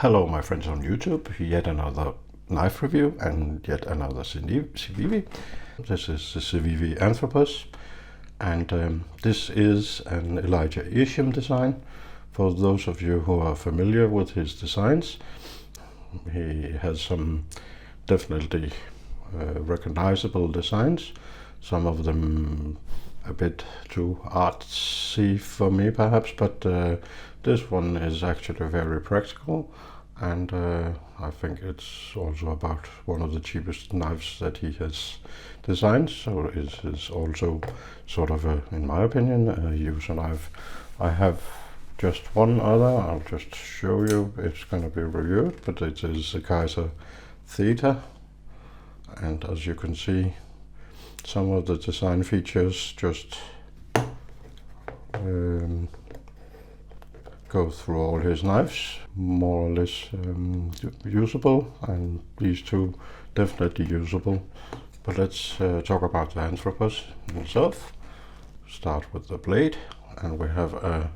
Hello my friends on YouTube, yet another knife review and yet another Civivi. This is the Civivi Anthropos, and this is an Elijah Isham design. For those of you who are familiar with his designs, he has some definitely recognizable designs, some of them a bit too artsy for me perhaps, but this one is actually very practical, and I think it's also about one of the cheapest knives that he has designed, so it is also sort of a, in my opinion, a user knife. I have just one other, I'll just show you, it's going to be reviewed, but it is the Kaiser Theta, and as you can see, some of the design features just go through all his knives, more or less usable, and these two definitely usable. But let's talk about the Anthropos itself. Start with the blade, and we have a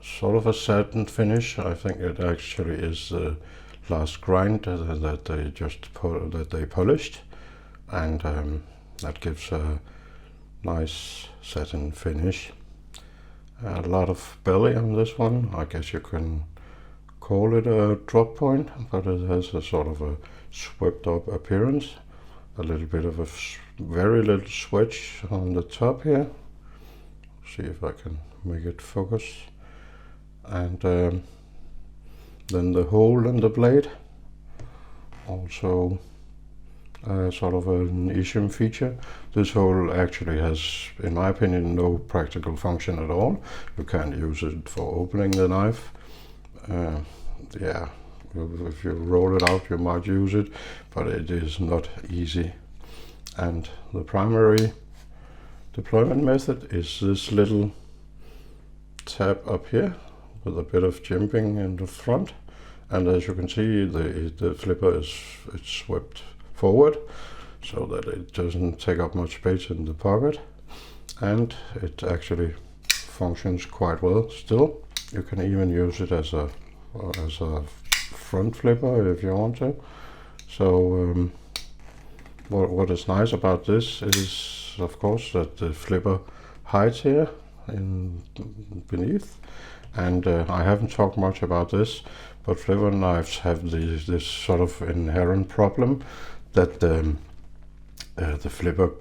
sort of a satin finish. I think it actually is the last grind that they just polished, and that gives a nice satin finish. A lot of belly on this one. I guess you can call it a drop point, but it has a sort of a swept up appearance. A little bit of a very little switch on the top here. See if I can make it focus. And then the hole in the blade, also sort of an Isham feature. This hole actually has, in my opinion, no practical function at all. You can't use it for opening the knife. Yeah, if you roll it out you might use it, but it is not easy. And the primary deployment method is this little tab up here with a bit of jimping in the front, and as you can see, the flipper is swept forward so that it doesn't take up much space in the pocket, and it actually functions quite well still. You can even use it as a front flipper if you want to. So what is nice about this is, of course, that the flipper hides here beneath, and I haven't talked much about this, but flipper knives have this sort of inherent problem that the flipper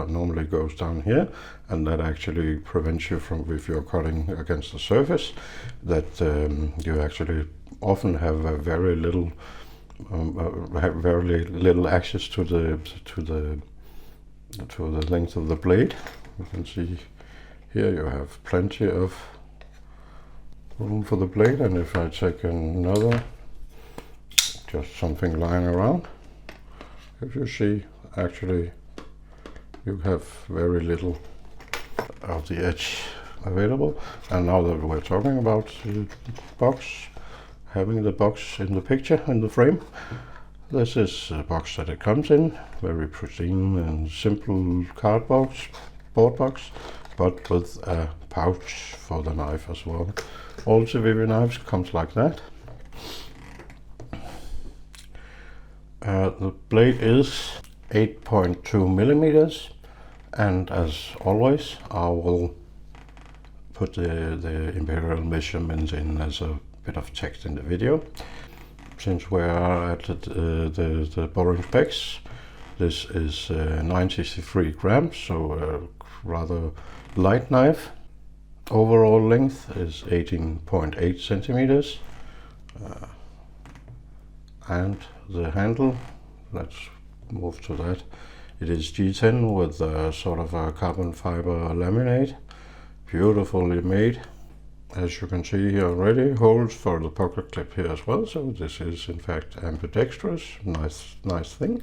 normally goes down here, and that actually prevents you from, if you're cutting against the surface, that you actually often have a very little access to the length of the blade. You can see here you have plenty of room for the blade, and if I take another, just something lying around, if you see, actually you have very little of the edge available. And now that we're talking about the box, having the box in the picture, in the frame, this is the box that it comes in, very pristine and simple cardboard box, but with a pouch for the knife as well. All Civivi knives comes like that. The blade is 8.2 millimeters, and as always I will put the imperial measurements in as a bit of text in the video. Since we are at the boring specs, this is 93 grams, so a rather light knife. Overall length is 18.8 centimeters, and the handle, let's move to that. It is G10 with a sort of a carbon fiber laminate, beautifully made. As you can see here already, holes for the pocket clip here as well, so this is in fact ambidextrous. Nice thing.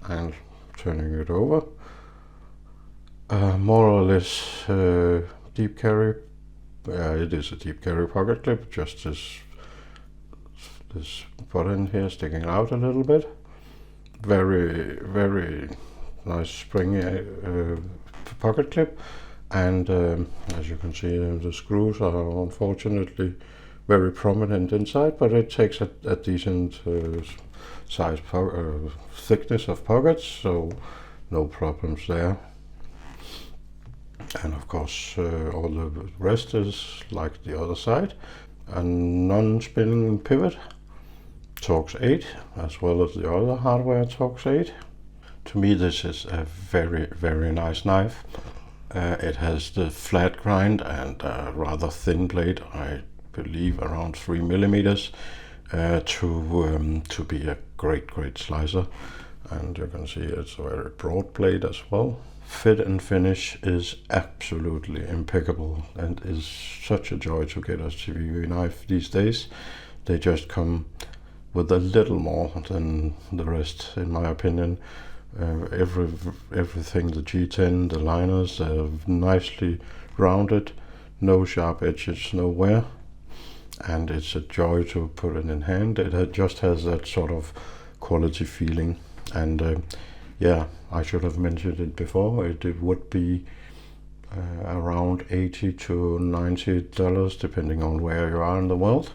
And turning it over, more or less deep carry. It is a deep carry pocket clip, just this button here sticking out a little bit. Very nice springy pocket clip, and as you can see, the screws are unfortunately very prominent inside, but it takes a decent size thickness of pockets, so no problems there. And of course all the rest is like the other side. A non-spinning pivot, Torx 8, as well as the other hardware Torx 8. To me this is a very nice knife. It has the flat grind and a rather thin blade, I believe around 3 millimeters, to be a great slicer. And you can see it's a very broad blade as well. Fit and finish is absolutely impeccable and is such a joy to get a Civivi knife these days. They just come with a little more than the rest, in my opinion. Everything, the G10, the liners, are nicely rounded, no sharp edges nowhere, and it's a joy to put it in hand. It just has that sort of quality feeling, and yeah, I should have mentioned it before. It would be around $80 to $90 depending on where you are in the world,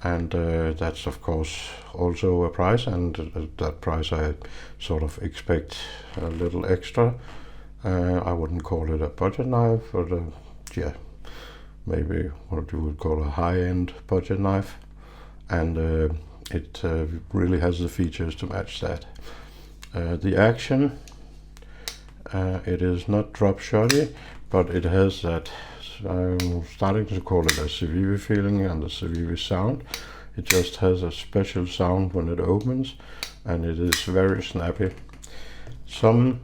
and that's of course also a price, and that price I sort of expect a little extra. I wouldn't call it a budget knife, but yeah, maybe what you would call a high-end budget knife, and it really has the features to match that. The action, it is not drop shotty, but it has that, I'm starting to call it a Civivi feeling and a Civivi sound. It just has a special sound when it opens, and it is very snappy. Some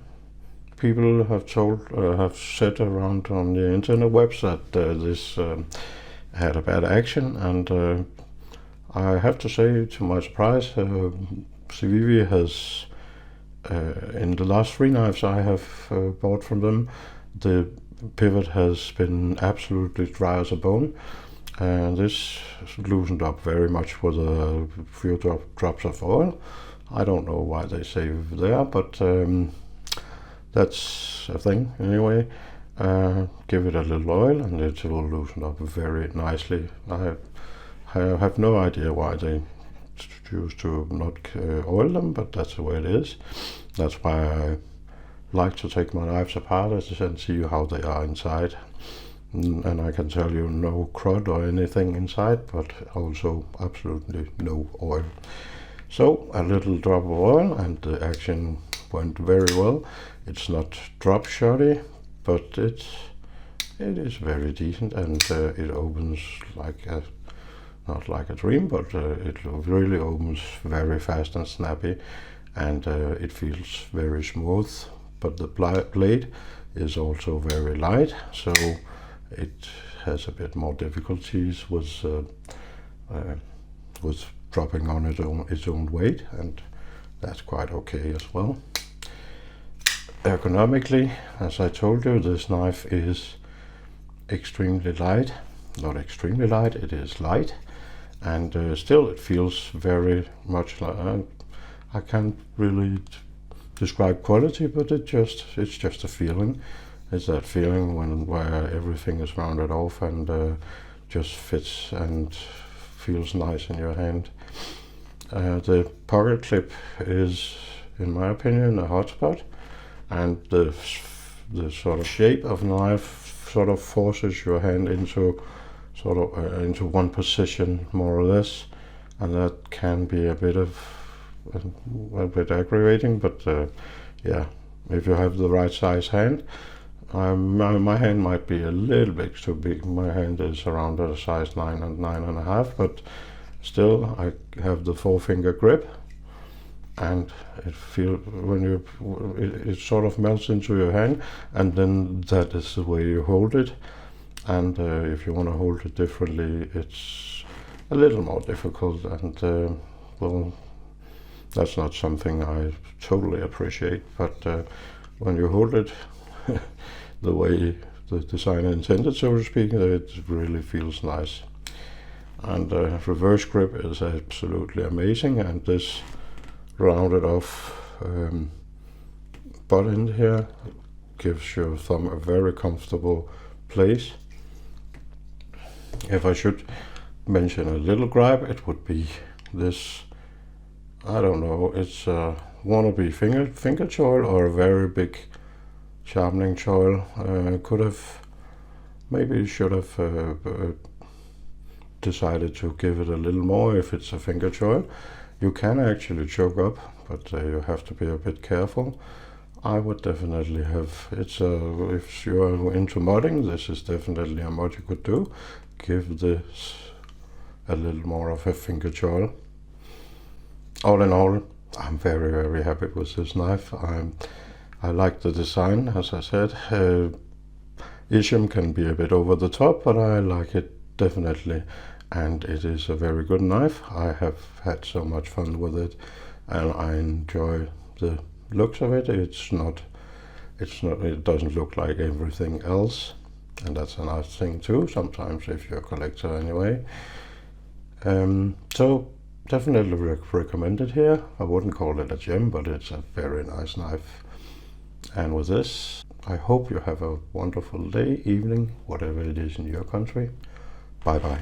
people have said around on the internet webs that this had a bad action, and I have to say, to my surprise, Civivi has, in the last 3 knives I have bought from them, the pivot has been absolutely dry as a bone, and this loosened up very much with a few drops of oil. I don't know why they save there, but that's a thing anyway. Give it a little oil and it will loosen up very nicely. I have no idea why they choose to not oil them, but that's the way it is. That's why I like to take my knives apart and see how they are inside. And I can tell you no crud or anything inside, but also absolutely no oil. So a little drop of oil and the action went very well. It's not drop shotty, but it is very decent, and it opens like a, not like a dream, but it really opens very fast and snappy, and it feels very smooth. But the blade is also very light, so it has a bit more difficulties with dropping on its own weight, and that's quite okay as well. Ergonomically, as I told you, this knife is extremely light. Not extremely light, it is light, and still it feels very much like, I can't really describe quality, but it's just a feeling. It's that feeling where everything is rounded off and just fits and feels nice in your hand. The pocket clip is, in my opinion, a hotspot, and the sort of shape of the knife sort of forces your hand into into one position, more or less, and that can be a bit aggravating. But yeah, if you have the right size hand. My hand might be a little bit too big. My hand is around a size 9 and 9.5, but still I have the 4-finger grip, and it sort of melts into your hand, and then that is the way you hold it. And if you want to hold it differently, it's a little more difficult, and well, that's not something I totally appreciate, but when you hold it the way the designer intended, so to speak, it really feels nice. And reverse grip is absolutely amazing, and this rounded off butt end here gives your thumb a very comfortable place. If I should mention a little gripe, it would be this, I don't know, it's a wannabe finger choil or a very big sharpening choil. Maybe should have decided to give it a little more if it's a finger choil. You can actually choke up, but you have to be a bit careful. I would definitely have, if you're into modding, this is definitely a mod you could do. Give this a little more of a finger choil. All in all, I'm very, very happy with this knife. I like the design, as I said. Isham can be a bit over the top, but I like it definitely, and it is a very good knife. I have had so much fun with it, and I enjoy the looks of it. It doesn't look like everything else, and that's a nice thing too, sometimes if you're a collector anyway. So definitely recommend it here. I wouldn't call it a gem, but it's a very nice knife. And with this, I hope you have a wonderful day, evening, whatever it is in your country. Bye bye.